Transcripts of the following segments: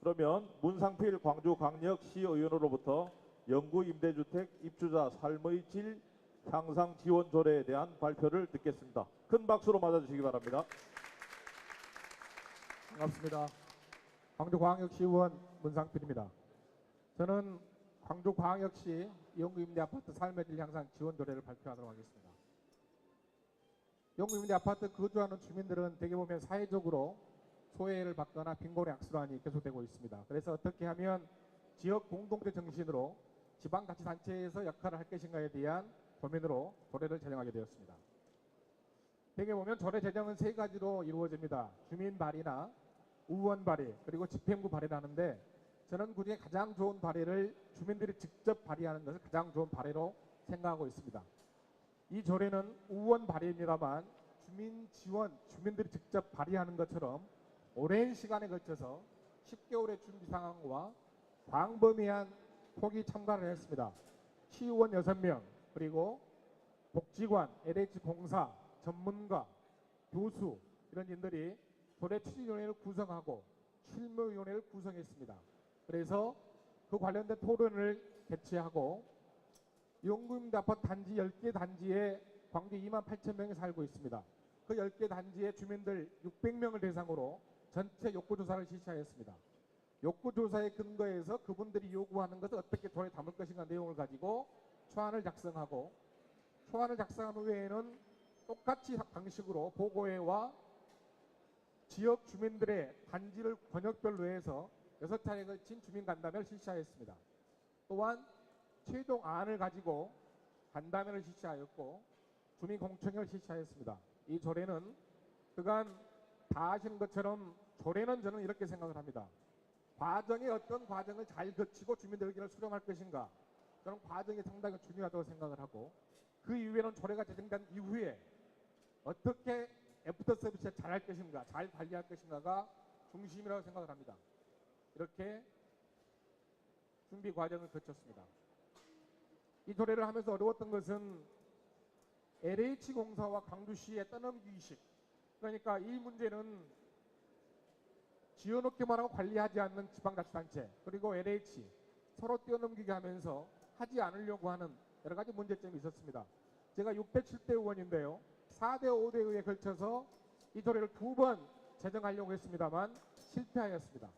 그러면 문상필 광주광역시의원으로부터 영구임대주택 입주자 삶의 질 향상 지원 조례에 대한 발표를 듣겠습니다. 큰 박수로 맞아주시기 바랍니다. 반갑습니다. 광주광역시의원 문상필입니다. 저는 광주광역시 영구임대아파트 삶의 질 향상 지원 조례를 발표하도록 하겠습니다. 영구임대아파트 거주하는 주민들은 대개 보면 사회적으로 소외를 받거나 빈곤의 악순환이 계속되고 있습니다. 그래서 어떻게 하면 지역 공동체 정신으로 지방자치단체에서 역할을 할 것인가에 대한 고민으로 조례를 제정하게 되었습니다. 대개 보면 조례 제정은 세 가지로 이루어집니다. 주민 발의나 의원 발의 그리고 집행부 발의를 하는데 저는 그중에 가장 좋은 발의를 주민들이 직접 발의하는 것을 가장 좋은 발의로 생각하고 있습니다. 이 조례는 의원 발의입니다만 주민 지원, 주민들이 직접 발의하는 것처럼 오랜 시간에 걸쳐서 10개월의 준비 상황과 광범위한 토기 참가를 했습니다. 시의원 6명 그리고 복지관, LH공사, 전문가, 교수 이런 인들이 조례 추진위원회를 구성하고 실무위원회를 구성했습니다. 그래서 그 관련된 토론을 개최하고 영구임대아파트 단지 10개 단지에 광주 28,000명이 살고 있습니다. 그 10개 단지의 주민들 600명을 대상으로 전체 욕구조사를 실시하였습니다. 욕구조사에 근거해서 그분들이 요구하는 것을 어떻게 조례에 담을 것인가 내용을 가지고 초안을 작성하고 초안을 작성한 후에는 똑같이 방식으로 보고회와 지역 주민들의 단지를 권역별로 해서 6차례에 걸친 주민간담회를 실시하였습니다. 또한 최종안을 가지고 간담회를 실시하였고 주민공청회를 실시하였습니다. 이 조례는 그간 다 아시는 것처럼 조례는 저는 이렇게 생각을 합니다. 과정에 어떤 과정을 잘 거치고 주민들 의견을 수렴할 것인가 저는 과정이 상당히 중요하다고 생각을 하고 그 이후에는 조례가 제정된 이후에 어떻게 애프터 서비스를 잘할 것인가 잘 관리할 것인가가 중심이라고 생각을 합니다. 이렇게 준비 과정을 거쳤습니다. 이 조례를 하면서 어려웠던 것은 LH공사와 광주시의 떠넘기식 그러니까 이 문제는 지어놓기만 하고 관리하지 않는 지방자치단체 그리고 LH 서로 뛰어넘기게 하면서 하지 않으려고 하는 여러 가지 문제점이 있었습니다. 제가 607대 의원인데요. 4대 5대 의회에 걸쳐서 이 조례를 2번 제정하려고 했습니다만 실패하였습니다.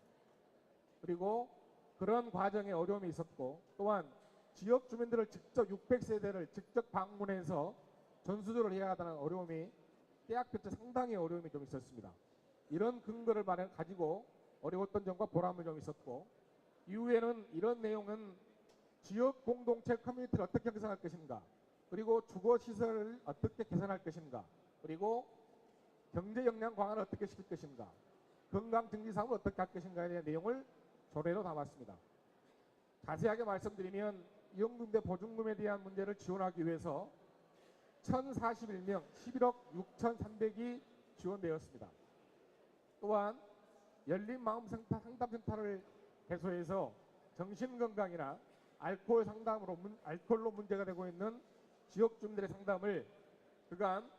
그리고 그런 과정에 어려움이 있었고 또한 지역 주민들을 직접 600세대를 직접 방문해서 전수조를 해야 하다는 어려움이 대학교때 상당히 어려움이 좀 있었습니다. 이런 근거를 가지고 어려웠던 점과 보람은 좀 있었고 이후에는 이런 내용은 지역 공동체 커뮤니티를 어떻게 개선할 것인가 그리고 주거시설을 어떻게 개선할 것인가 그리고 경제 역량 강화를 어떻게 시킬 것인가 건강증진사업을 어떻게 할 것인가에 대한 내용을 조례로 담았습니다. 자세하게 말씀드리면 이용임대 보증금에 대한 문제를 지원하기 위해서 1041명 11억 6,300이 지원되었습니다. 또한 열린마음 상담센터를 개소해서 정신건강이나 알코올로 문제가 되고 있는 지역 주민들의 상담을 그간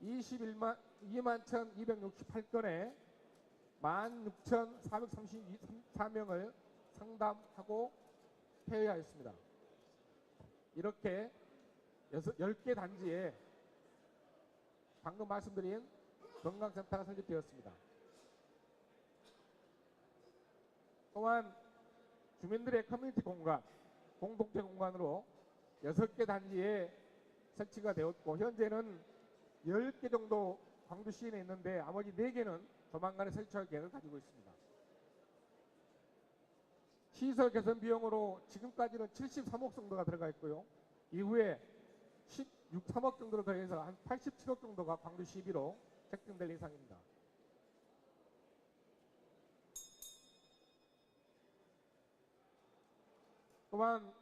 21,268건에 16,434명을 상담하고 폐회하였습니다. 이렇게 10개 단지에 방금 말씀드린 건강센터가 설립되었습니다. 또한 주민들의 커뮤니티 공간, 공동체 공간으로 6개 단지에 설치가 되었고 현재는 10개 정도 광주시에 있는데 나머지 4개는 조만간에 설치할 계획을 가지고 있습니다. 시설 개선 비용으로 지금까지는 73억 정도가 들어가 있고요. 이후에 3억 정도를 더해서 한 87억 정도가 광주 시비로 책정될 예상입니다. 또한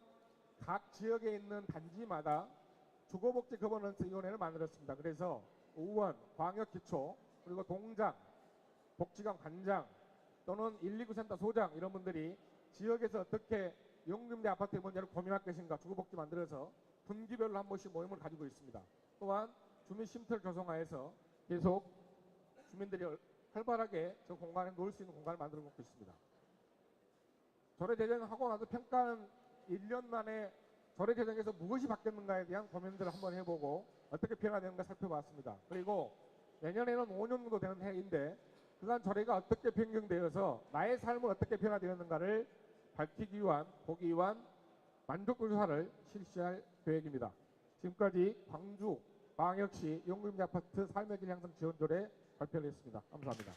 각 지역에 있는 단지마다 주거복지 거버넌스 위원회를 만들었습니다. 그래서 의원, 광역기초, 그리고 동장, 복지관 관장 또는 129센터 소장 이런 분들이 지역에서 어떻게 영구임대 아파트의 문제를 고민할 것인가 주거복지 만들어서 분기별로 한 번씩 모임을 가지고 있습니다. 또한 주민쉼터를 조성하여서 계속 주민들이 활발하게 저 공간에 놓을 수 있는 공간을 만들어 놓고 있습니다. 조례 제정하고 나서 평가는 1년 만에 조례 제정에서 무엇이 바뀌었는가에 대한 고민들을 한번 해보고 어떻게 변화되는가 살펴봤습니다. 그리고 내년에는 5년 정도 되는 해인데 그간 조례가 어떻게 변경되어서 나의 삶은 어떻게 변화되었는가를 밝히기 위한 보기 위한 만족도 조사를 실시할 계획입니다. 지금까지 광주 광역시 용구임대 아파트 삶의 질 향상 지원 조례 발표를 했습니다. 감사합니다.